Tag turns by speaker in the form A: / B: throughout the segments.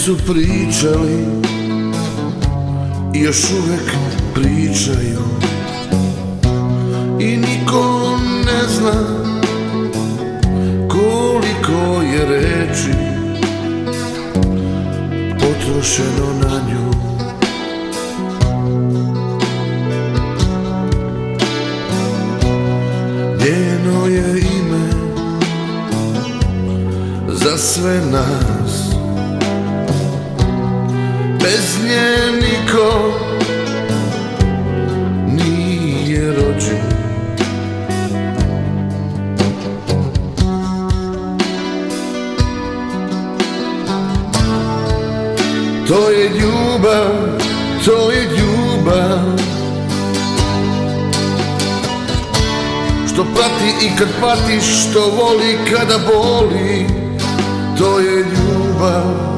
A: su pričali i još uvek pričaju i niko ne zna koliko je reči potrošeno na nju. Njeno je ime za sve nas, bez nje niko nije rođen. To je ljubav, to je ljubav, što prati i kad patiš, što voli kada boli. To je ljubav,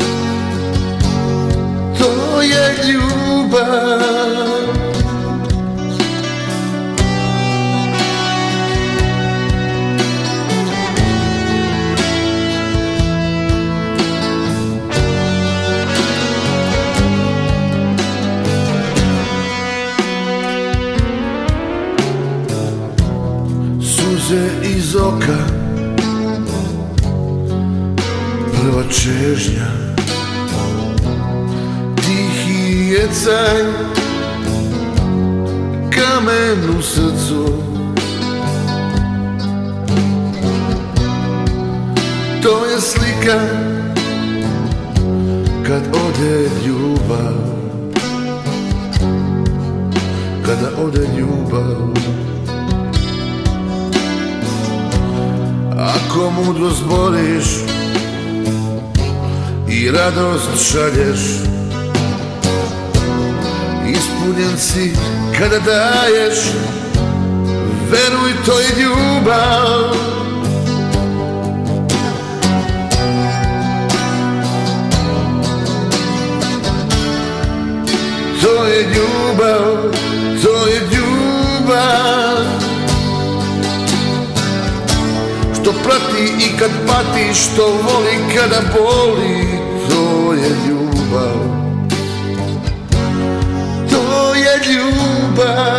A: to je ljubav. Suze iz oka, prva čežnja, tihi je caj, kamen u srcu. To je slika kad ode ljubav, kada ode ljubav. Ako mudrost boriš i radost šalješ, ispunjen si kada daješ, veruj, to je ljubav. To je ljubav, to je ljubav, što prati i kad pati, što voli kada boli. To je ljubav, to je ljubav.